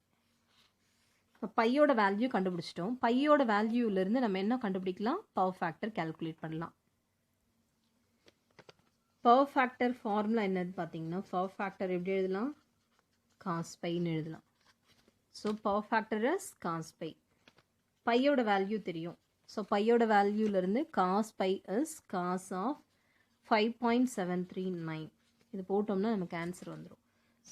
இப்போ பையோட வேல்யூ கண்டுபிடிச்சிட்டோம். பையோட வேல்யூலேருந்து நம்ம என்ன கண்டுபிடிக்கலாம்? பவர் ஃபேக்டர் கால்குலேட் பண்ணலாம். பவர் ஃபேக்டர் ஃபார்முலா என்னது பார்த்தீங்கன்னா பவர் ஃபேக்டர் எப்படி எழுதலாம்? காஸ் பைன்னு எழுதலாம். So power factor is cos phi. பையோட வேல்யூ தெரியும். ஸோ பையோட வேல்யூலேருந்து cos phi is cos of 5.739. இது போட்டோம்னா நமக்கு ஆன்சர் வந்துடும்.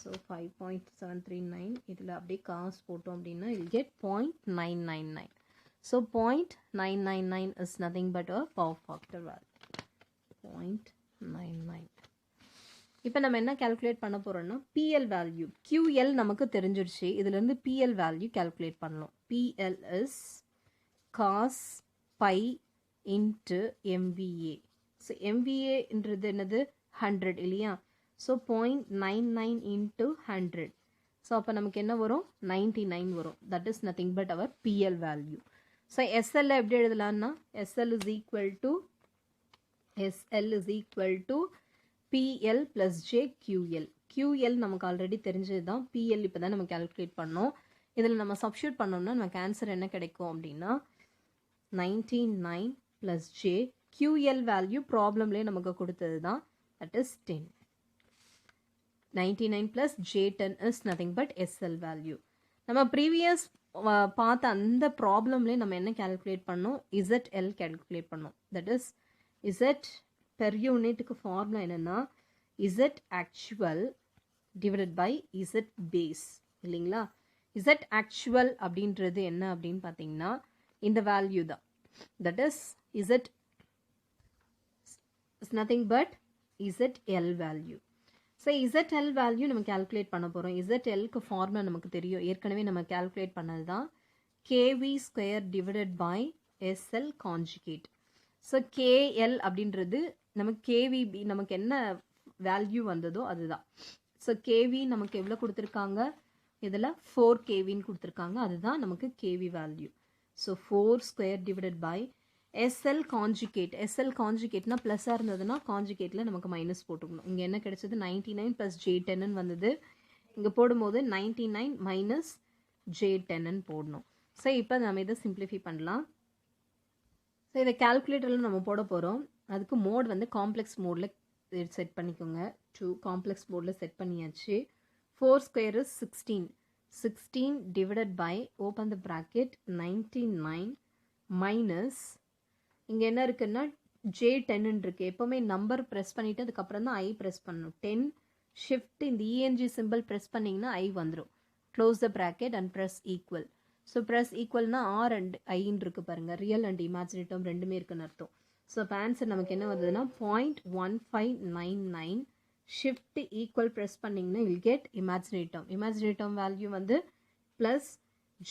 ஸோ 5.739 இதில் அப்படியே காஸ் போட்டோம் அப்படின்னா I'll get 0.999. So 0.999 is nothing but a power factor value 0.99. இப்போ நம்ம என்ன கால்குலேட் பண்ண போகிறோம்னா பிஎல் வேல்யூ. QL நமக்கு தெரிஞ்சிருச்சு. இதுலேருந்து பிஎல் வேல்யூ கால்குலேட் பண்ணலாம். PL is cos phi into MVA. So MVAன்றது என்னது? 100 இல்லையா? So 0.99 into 100. ஸோ அப்போ நமக்கு என்ன வரும்? 99 வரும். That is nothing but our PL value. So SL எப்படி எழுதலாம்னா SL is equal to PL plus JQL. QL நமக்கு ஆல்ரெடி தெரிஞ்சது தான். PL இப்போ தான் நம்ம கால்குலேட் பண்ணோம். இதில் நம்ம சப்ஸ்டியூட் பண்ணோம்னா நமக்கு ஆன்சர் என்ன கிடைக்கும் அப்படின்னா 99 plus J QL வேல்யூ ப்ராப்ளம்லேயே நமக்கு கொடுத்தது தான், that is 10. 99 plus J10 is nothing but SL value. நம்ம ப்ரீவியஸ் பார்த்த அந்த ப்ராப்ளம்லேயே நம்ம என்ன கேல்குலேட் பண்ணோம், ZL கேல்குலேட் பண்ணோம். தட் இஸ் Z பெர் யூனிட்டுக்கு ஃபார்முலா என்னென்னா Z actual divided by Z base இல்லைங்களா. Z actual அப்படின்றது என்ன அப்படின்னு பார்த்தீங்கன்னா இந்த வேல்யூ தான். That is Z is nothing but ZL value. So ZL value நம்ம கேல்குலேட் பண்ண போகிறோம். ZLக்கு ஃபார்முலா நமக்கு தெரியும், ஏற்கனவே நம்ம கேல்குலேட் பண்ணது தான், KV square divided by SL conjugate. So KL அப்படின்றது நமக்கு KVB நமக்கு என்ன வேல்யூ வந்ததோ அதுதான். ஸோ KV நமக்கு எவ்வளோ கொடுத்துருக்காங்க, இதில் 4 KVன்னு கொடுத்துருக்காங்க, அதுதான் நமக்கு KV value. So 4 square divided by SL conjugate. SL கான்ஜுகேட்னா ப்ளஸ்ஸாக இருந்ததுன்னா கான்ஜுகேட்டில் நமக்கு மைனஸ் போட்டுக்கணும். இங்கே என்ன கிடைச்சது, 99 + J10 வந்தது. இங்கே போடும்போது 99 மைனஸ் J10 போடணும். ஸோ இப்போ நம்ம இதை சிம்பிளிஃபை பண்ணலாம். ஸோ இதை கேல்குலேட்டரில் நம்ம போட போகிறோம். அதுக்கு மோட் வந்து காம்ப்ளெக்ஸ் மோடில் செட் பண்ணிக்கோங்க. 2 காம்ப்ளெக்ஸ் மோடில் செட் பண்ணியாச்சு. 4 square is 16. 16 divided by open the bracket 99 minus இங்கே என்ன இருக்குன்னா J10 இருக்கு. எப்போவுமே நம்பர் ப்ரெஸ் பண்ணிவிட்டு அதுக்கப்புறம் தான் I ப்ரெஸ் பண்ணணும். 10 ஷிஃப்ட் இந்த ENG சிம்பிள் ப்ரெஸ் பண்ணிங்கன்னா I வந்துடும். Close the bracket and press equal. So press ஈக்குவல்னா R அண்ட் ஐன்னு இருக்கு பாருங்கள், ரியல் அண்ட் இமேஜினரி டேர்ம் ரெண்டுமே இருக்குன்னு அர்த்தம். ஸோ இப்போ ஆன்சர் நமக்கு என்ன வருதுன்னா 0.1599. ஷிஃப்ட் ஈக்குவல் ப்ரெஸ் பண்ணிங்கன்னா will get imaginary term. Imaginary term value வந்து ப்ளஸ்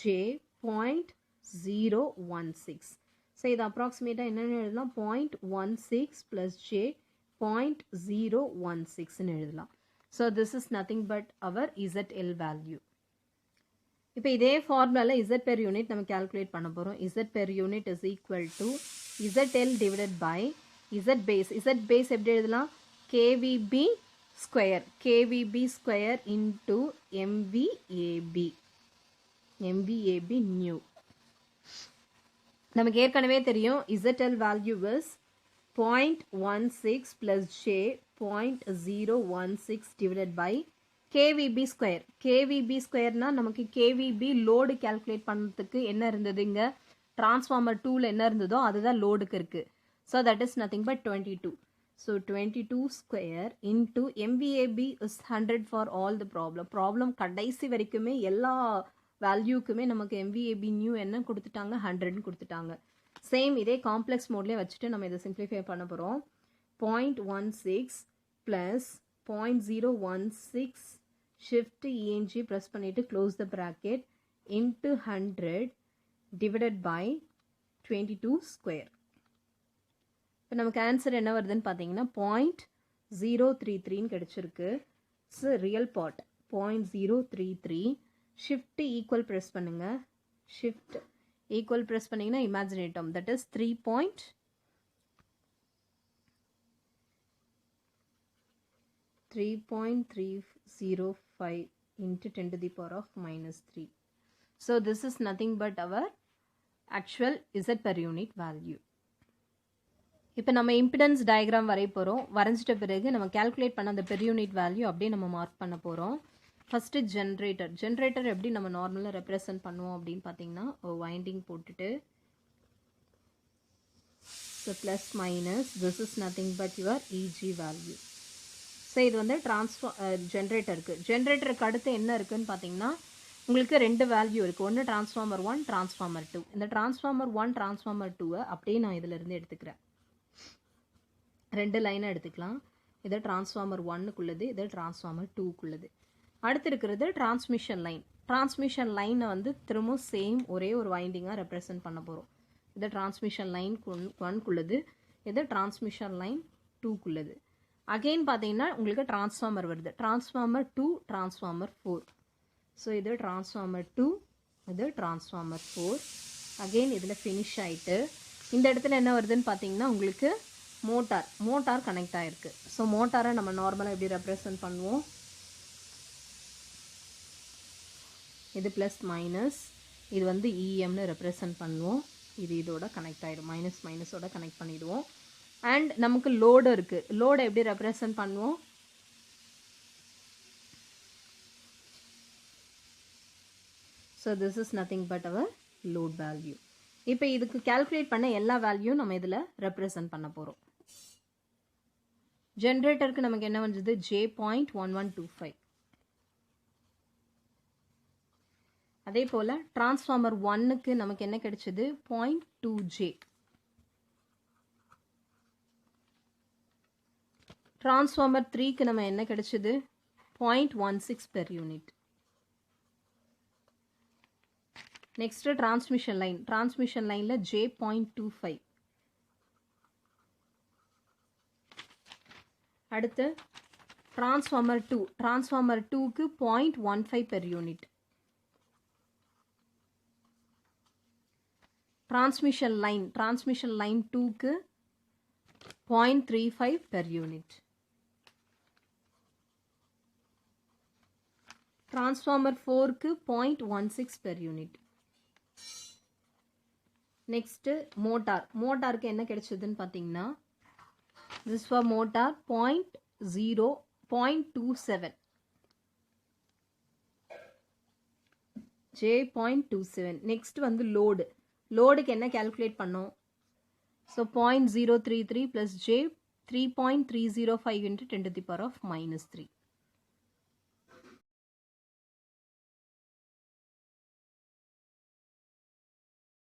J.016. ஸோ இது அப்ராக்சிமேட்டாக என்னென்னு எழுதலாம், 0.16 ப்ளஸ் J.016ன்னு எழுதலாம். So this is nothing but our ZL value. இப்போ இதே ஃபார்முலாவில் Z பெர் யூனிட் நம்ம கேல்குலேட் பண்ண போகிறோம். Z per unit is equal to ZL divided by Z base. Z base எப்படி எழுதலாம், KVB square. KVB square into MVAB. MVAB new. நமக்கு ஏற்கனவே தெரியும் ZL value is 0.16 plus J.016 divided by KVB square. KVB ஸ்கொயர்னா நமக்கு KVB load calculate பண்ணுறதுக்கு என்ன இருந்தது, இங்கே டிரான்ஸ்ஃபார்மர் 2ல் என்ன இருந்ததோ அதுதான் லோடுக்கு இருக்குது. So that is nothing but 22. So 22 square into MVAB is 100 for all the problem கடைசி வரைக்குமே எல்லா வேல்யூக்குமே நமக்கு MVAB நியூ என்ன கொடுத்துட்டாங்க, 100ன்னு கொடுத்துட்டாங்க. சேம் இதே காம்ப்ளெக்ஸ் மோட்லேயே வச்சுட்டு நம்ம இதை சிம்பிளிஃபை பண்ண போகிறோம். 0.16 ப்ளஸ் 0.016 ஷிஃப்ட் ENG ப்ரெஸ் பண்ணிவிட்டு close the bracket into 100 divided by 22 square. இப்போ நமக்கு ஆன்சர் என்ன வருதுன்னு பார்த்தீங்கன்னா 0.033ன்னு கிடச்சிருக்கு. It's real part 0.033. Shift equal press பண்ணுங்க. ஷிஃப்ட் ஈக்குவல் ப்ரெஸ் பண்ணிங்கன்னா imaginary term that is 3.305 into 10 to the power of minus 3. So this is nothing but our actual Z per unit value. இப்போ நம்ம impedance diagram வரைய போகிறோம். வரைஞ்சிட்ட பிறகு நம்ம calculate பண்ண அந்த பெர் யூனிட் வேல்யூ அப்படியே நம்ம மார்க் பண்ண போகிறோம். ஃபஸ்ட்டு ஜென்ரேட்டர் எப்படி நம்ம நார்மலாக ரெப்ரசன்ட் பண்ணுவோம் அப்படின்னு பார்த்தீங்கன்னா ஒரு வைண்டிங் போட்டுட்டு so plus minus this is nothing but your EG value. So இது வந்து ஜென்ரேட்டருக்கு அடுத்து என்ன இருக்குதுன்னு பார்த்தீங்கன்னா உங்களுக்கு 2 வேல்யூ இருக்குது. ஒன்று டிரான்ஸ்ஃபார்மர் 1, டிரான்ஸ்ஃபார்மர் 2. இந்த டிரான்ஸ்ஃபார்மர் 1, டிரான்ஸ்ஃபார்மர் 2 அப்படியே நான் இதிலிருந்து எடுத்துக்கிறேன். 2 லைனாக எடுத்துக்கலாம். இது டிரான்ஸ்ஃபார்மர் 1க்குள்ளது, இது டிரான்ஸ்ஃபார்மர் 2க்குள்ளது. அடுத்து இருக்கிறது டிரான்ஸ்மிஷன் லைனை வந்து திரும்ப சேம் ஒரே ஒரு வைண்டிங்காக ரெப்ரசன்ட் பண்ண போகிறோம். இது டிரான்ஸ்மிஷன் லைன் 1க்குள்ளது, இது டிரான்ஸ்மிஷன் லைன் 2க்குள்ளது. அகெயின் பார்த்தீங்கன்னா உங்களுக்கு டிரான்ஸ்ஃபார்மர் வருது, டிரான்ஸ்ஃபார்மர் 2, டிரான்ஸ்ஃபார்மர் 4. ஸோ இது டிரான்ஸ்ஃபார்மர் 2, இது டிரான்ஸ்ஃபார்மர் 4. அகெயின் இதில் ஃபினிஷ் ஆகிட்டு இந்த இடத்துல என்ன வருதுன்னு பார்த்தீங்கன்னா உங்களுக்கு மோட்டார் கனெக்ட் ஆகிருக்கு. ஸோ மோட்டாரை நம்ம நார்மலாக எப்படி ரெப்ரசன்ட் பண்ணுவோம், இது ப்ளஸ் மைனஸ், இது வந்து EMனு ரெப்ரசன்ட் பண்ணுவோம். இது இதோட கனெக்ட் ஆகிடும், மைனஸோட கனெக்ட் பண்ணிவிடுவோம். அண்ட் நமக்கு லோடு இருக்குது. லோடை எப்படி ரெப்ரசன்ட் பண்ணுவோம்? So this is nothing but our load value. இப்போ இதுக்கு கால்குலேட் பண்ண எல்லா வேல்யூ நம்ம இதில் ரெப்ரசன்ட் பண்ண போகிறோம். ஜென்ரேட்டருக்கு நமக்கு என்ன வந்தது? J.1125. அதே போல் டிரான்ஸ்ஃபார்மர் 1க்கு நமக்கு என்ன கிடைச்சது? 0.2J. டிரான்ஸ்ஃபார்மர் 3க்கு நம்ம என்ன கிடைச்சது? 0.16 per unit. Next transmission line. Transmission லைனில் J.25. அடுத்து டிரான்ஸ்ஃபார்மர் 2. டிரான்ஸ்ஃபார்மர் 2க்கு 0.15 per unit. டிரான்ஸ்மிஷன் லைன் 2க்கு 0.35 per unit. டிரான்ஸ்ஃபார்மர் 4க்கு 0.16 per unit. நெக்ஸ்ட் மோட்டாருக்கு என்ன கிடைச்சதுன்னு பார்த்தீங்கன்னா, this for motor 0.27. J.27. Next வந்து லோடுக்கு என்ன கால்குலேட் பண்ணோம்? So 0.033 plus J 3.305 into 10 to the power of -3.